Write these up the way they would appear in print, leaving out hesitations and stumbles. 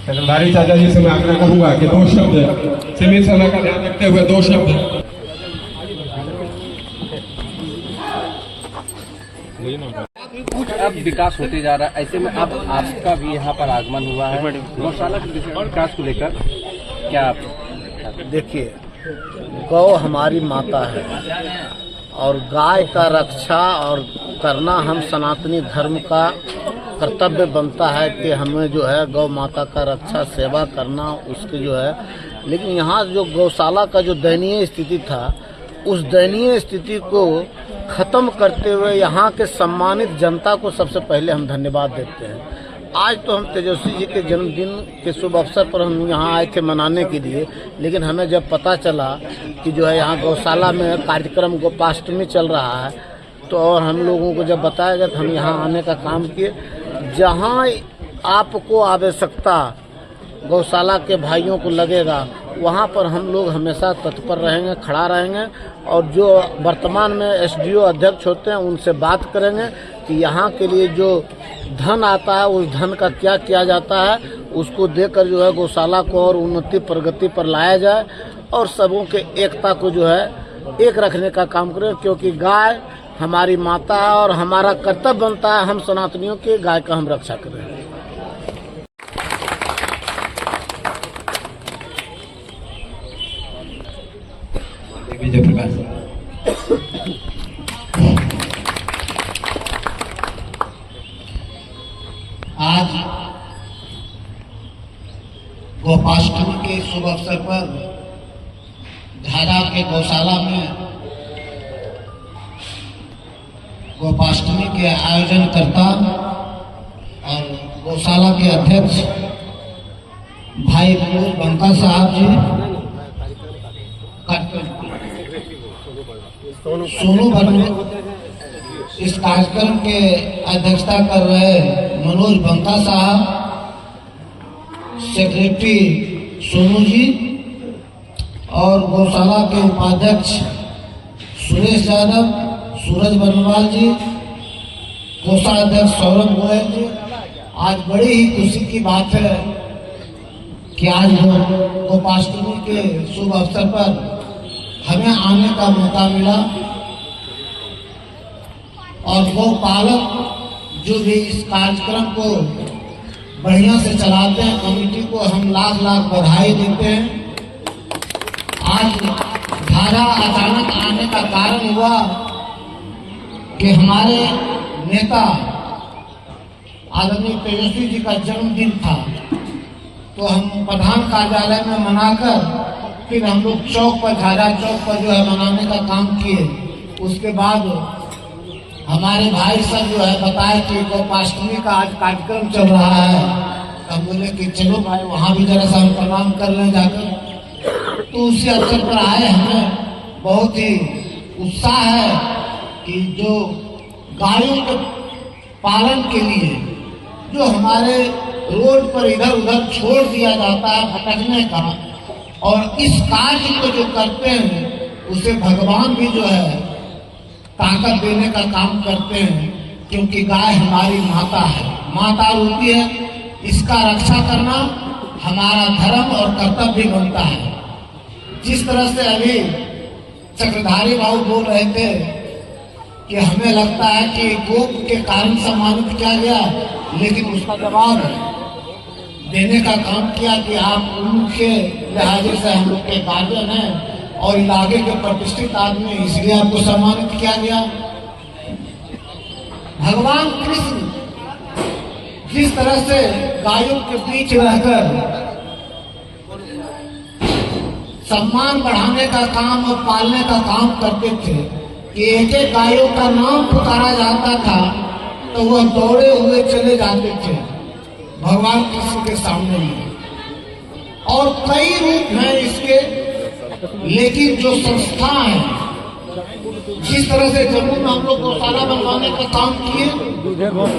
चक्रधारी चाचा जी से मैं आग्रह करूंगा कि 2 शब्द सीमित समय का ध्यान रखते हुए 2 शब्द। अब विकास होते जा रहा है, ऐसे में अब आपका भी यहाँ पर आगमन हुआ है, गौशाला के विकास को लेकर क्या आप? देखिए, गौ हमारी माता है और गाय का रक्षा और करना हम सनातनी धर्म का कर्तव्य बनता है कि हमें जो है गौ माता का रक्षा सेवा करना उसके जो है। लेकिन यहाँ जो गौशाला का जो दयनीय स्थिति था, उस दयनीय स्थिति को ख़त्म करते हुए यहाँ के सम्मानित जनता को सबसे पहले हम धन्यवाद देते हैं। आज तो हम तेजस्वी जी के जन्मदिन के शुभ अवसर पर हम यहाँ आए थे मनाने के लिए, लेकिन हमें जब पता चला कि जो है यहाँ गौशाला में कार्यक्रम गोपाष्टमी चल रहा है, तो और हम लोगों को जब बताया गया तो हम यहाँ आने का काम किए। जहाँ आपको आवश्यकता गौशाला के भाइयों को लगेगा, वहाँ पर हम लोग हमेशा तत्पर रहेंगे, खड़ा रहेंगे और जो वर्तमान में एसडीओ अध्यक्ष होते हैं उनसे बात करेंगे कि यहाँ के लिए जो धन आता है उस धन का क्या किया जाता है, उसको देकर जो है गौशाला को और उन्नति प्रगति पर लाया जाए और सबों के एकता को जो है एक रखने का काम करें, क्योंकि गाय हमारी माता है और हमारा कर्तव्य बनता है हम सनातनियों के गाय का हम रक्षा करें। विजय प्रकाश आज गोपाष्टमी के शुभ अवसर पर झाझा के गौशाला में गोपाष्टमी के आयोजन करता और गौशाला के अध्यक्ष भाई मनोज बंका साहब जी, सोनू भट्ट, इस कार्यक्रम के अध्यक्षता कर रहे मनोज बंका साहब, सेक्रेटरी सोनू जी और गौशाला के उपाध्यक्ष सुरेश यादव, सूरज बनवाल जी, कोषाध्यक्ष सौरभ गोयल जी। आज बड़ी ही खुशी की बात है कि आज गोपाष्टमी के शुभ अवसर पर हमें आने का मौका मिला और गौपालक जो भी इस कार्यक्रम को बढ़िया से चलाते हैं, कमेटी को हम लाख लाख बधाई देते हैं। आज झाझा अचानक आने का कारण हुआ कि हमारे नेता आदरणीय तेजस्वी जी का जन्मदिन था, तो हम प्रधान कार्यालय में मनाकर फिर हम लोग चौक पर, झाझा चौक पर जो है मनाने का काम किए। उसके बाद हमारे भाई सब जो है बताए कि गोपाष्टमी का आज कार्यक्रम चल रहा है, हम बोले कि चलो भाई वहाँ भी जरा सा हम प्रणाम कर लें जाकर। तो उसी अवसर पर आए। हमें बहुत ही उत्साह है कि जो गायों के पालन के लिए जो हमारे रोड पर इधर उधर छोड़ दिया जाता है भटकने का, और इस कार्य को जो करते हैं उसे भगवान भी जो है ताकत देने का काम करते हैं, क्योंकि गाय हमारी माता है, माता रूपी है। इसका रक्षा करना हमारा धर्म और कर्तव्य भी बनता है। जिस तरह से अभी चक्रधारी बाबू बोल रहे थे कि हमें लगता है कि गोप के कारण सम्मानित किया गया, लेकिन उसका जवाब देने का काम किया कि आप उनके लिहाजे से हम लोग के गार्जियन हैं और इलाके के प्रतिष्ठित आदमी, इसलिए आपको सम्मानित किया गया। भगवान कृष्ण जिस तरह से गायों के बीच रहकर सम्मान बढ़ाने का काम और पालने का काम करते थे कि एक एक गायों का नाम पुकारा जाता था तो वह दौड़े हुए चले जाते थे भगवान कृष्ण के सामने में। और कई रूप हैं इसके, लेकिन जो संस्था है, जिस तरह से जम्मू में हम लोग गौशाला बनवाने का काम किए,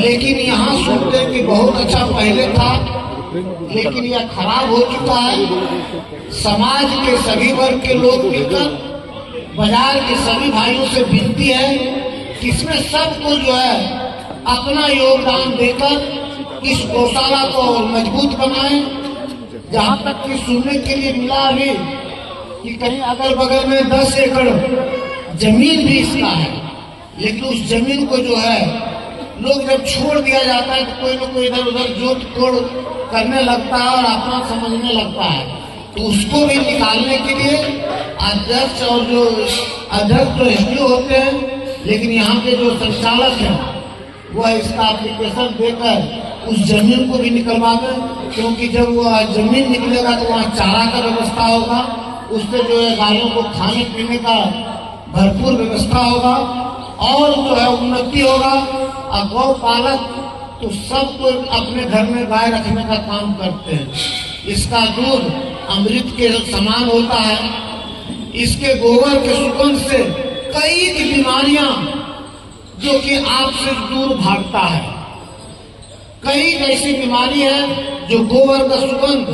लेकिन यहाँ सुनते हैं कि बहुत अच्छा पहले था, लेकिन यह खराब हो चुका है। समाज के सभी वर्ग के लोग मिलकर, बाजार के सभी भाइयों से विनती है कि इसमें सबको जो है अपना योगदान देकर इस गौशाला को मजबूत बनाएं जहाँ तक कि सुनने के लिए मिला अभी कि कहीं अगल बगल में 10 एकड़ जमीन भी इसका है, लेकिन उस जमीन को जो है लोग जब छोड़ दिया जाता है तो कोई ना कोई इधर उधर जोत तोड़ करने लगता है और अपना समझने लगता है। तो उसको भी निकालने के लिए अध्यक्ष और जो अध्यक्ष तो एसडीओ होते हैं, लेकिन यहाँ के जो संचालक हैं वह इसका एप्लीकेशन देकर उस जमीन को भी निकलवा दें, क्योंकि जब वह जमीन निकलेगा तो वहाँ चारा का व्यवस्था होगा, उससे जो है गायों को खाने पीने का भरपूर व्यवस्था होगा और जो है उन्नति होगा। और गौ पालक तो सब कोई अपने घर में गाय रखने का काम करते हैं। इसका दूध अमृत के समान होता है। इसके गोबर के सुगंध से कई बीमारियां जो कि आपसे दूर भागता है। कई ऐसी बीमारी है जो गोबर का सुगंध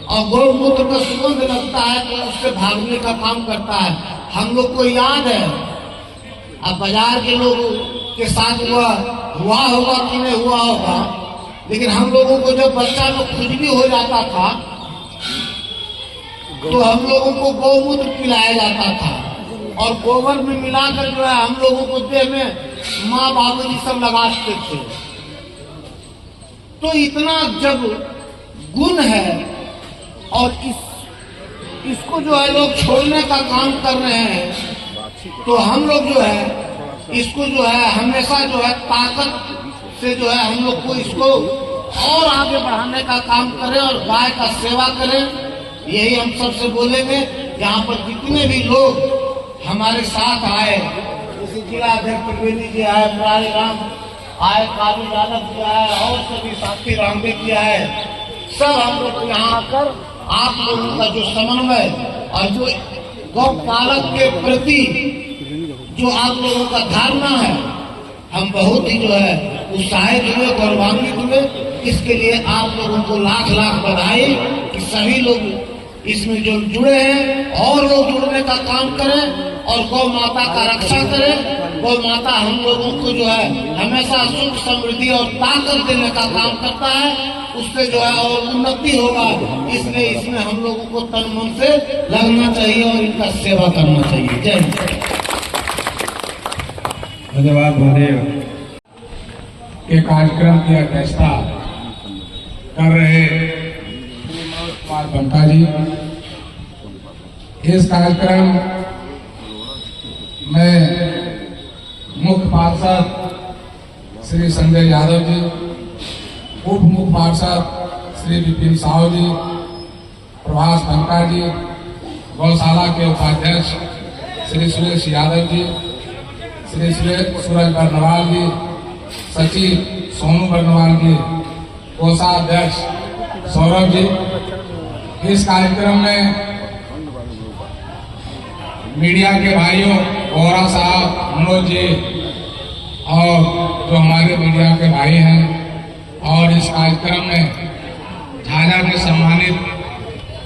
और गौमूत्र का सुगंध लगता है तो उससे भागने का काम करता है। हम लोग को याद है, अब बाजार के लोग के साथ हुआ होगा कि नहीं हुआ होगा, लेकिन हम लोगों को जब बच्चा में खुजली हो जाता था तो हम लोगों को गौमूत्र पिलाया जाता था और गोबर में मिलाकर जो है हम लोगों को देह में माँ बाबूजी सब लगाते थे। तो इतना जब गुण है और इसको जो है लोग छोड़ने का काम कर रहे हैं, तो हम लोग जो है इसको जो है हमेशा जो है ताकत से जो है हम लोग को इसको और आगे बढ़ाने का काम करें और गाय का सेवा करें। यही हम सबसे बोलेंगे। यहाँ पर जितने भी लोग हमारे साथ आए, जैसे जिला अध्यक्ष त्रिवेदी जी आए, मुरारी राम आए, कालू यादव जी आए और सभी साथी रामदेव जी आए, सब हम लोग यहाँ आकर आप लोगों का जो समन्वय और जो गौ पालक के प्रति जो आप लोगों का धारणा है, हम बहुत ही जो है उत्साहित हुए, गौरवान्वित हुए। इसके लिए आप लोगों को लाख लाख बधाई कि सभी लोग इसमें जो जुड़े हैं और लोग जुड़ने का काम करें और गौ माता का रक्षा करें। गौ माता हम लोगों को जो है हमेशा सुख समृद्धि और ताकत देने का काम करता है, उससे जो है और उन्नति होगा। इसलिए इसमें हम लोगों को तन मन से लगना चाहिए और इनका सेवा करना चाहिए। जय हिंद। धन्यवाद महादेव के कार्यक्रम की अध्यक्षता कर रहे कुमार बंटा जी। इस कार्यक्रम में मुख्य पार्षद श्री संजय यादव जी, उप मुख्य पार्षद श्री विपिन साहू जी, प्रभास बंटा जी, गौशाला के उपाध्यक्ष श्री सुरेश यादव जी, श्री सूरज बर्नवाल जी, सचिव सोनू बर्नवाल जी, कोषाध्यक्ष सौरभ जी। इस कार्यक्रम में मीडिया के भाइयों गौरा साहब, मनोज जी और जो हमारे मीडिया के भाई हैं, और इस कार्यक्रम में झाझा के सम्मानित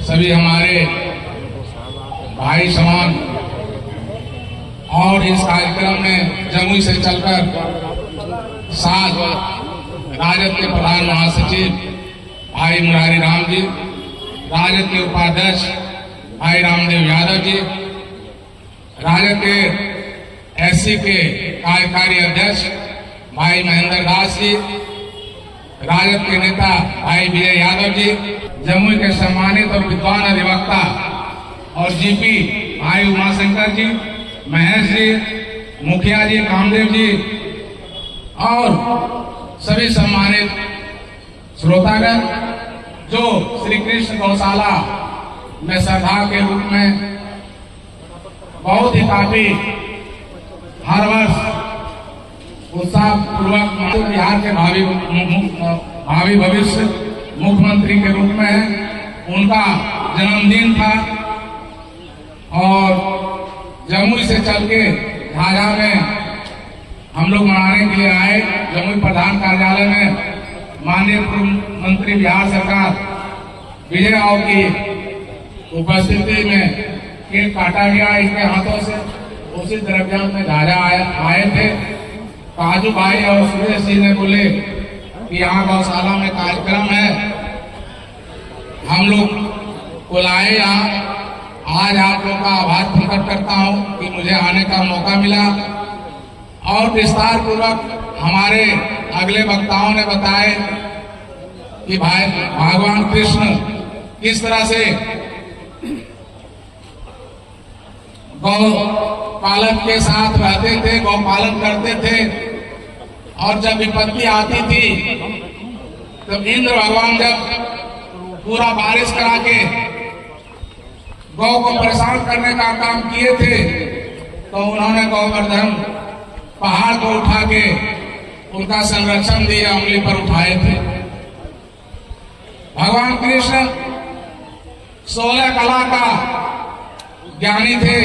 सभी हमारे भाई समान, और इस कार्यक्रम में जमुई से चलकर साथ राजद के प्रधान महासचिव भाई मुरारी राम जी, राजद के उपाध्यक्ष भाई रामदेव यादव जी, राजद के एससी के कार्यकारी अध्यक्ष भाई महेंद्र दास जी, राजद के नेता भाई विजय यादव जी, जमुई के सम्मानित और विद्वान अधिवक्ता और जीपी भाई उमाशंकर जी, महेश जी, मुखिया जी, कामदेव जी और सभी सम्मानित श्रोतागण जो श्री कृष्ण गौशाला में श्रद्धा के रूप में बहुत ही काफी हर वर्ष उत्साह पूर्वक बिहार के भावी भविष्य मुख्यमंत्री के रूप में उनका जन्मदिन था और जमुई से चल के झाझा में हम लोग मनाने के लिए आए। जमुई प्रधान कार्यालय में माननीय पूर्व मंत्री बिहार सरकार विजय राव की उपस्थिति में केक काटा गया इसके हाथों से। उसी द्रव्यांश में झाझा आए थे। काजू भाई और सुरेश जी ने बोले कि यहाँ गौशाला में कार्यक्रम है, हम लोग को लाए यहाँ। आज आप लोग का आभार प्रकट करता हूँ कि मुझे आने का मौका मिला और विस्तार पूर्वक हमारे अगले वक्ताओं ने बताए कि भाई भगवान कृष्ण किस तरह से गौ पालन के साथ रहते थे, गौ पालन करते थे, और जब विपत्ति आती थी तो इंद्र भगवान जब पूरा बारिश करा के गौ को परेशान करने का काम किए थे तो उन्होंने गोवर्धन पहाड़ को उठा के उनका संरक्षण दिया, उंगली पर उठाए थे। भगवान कृष्ण 16 कला का ज्ञानी थे।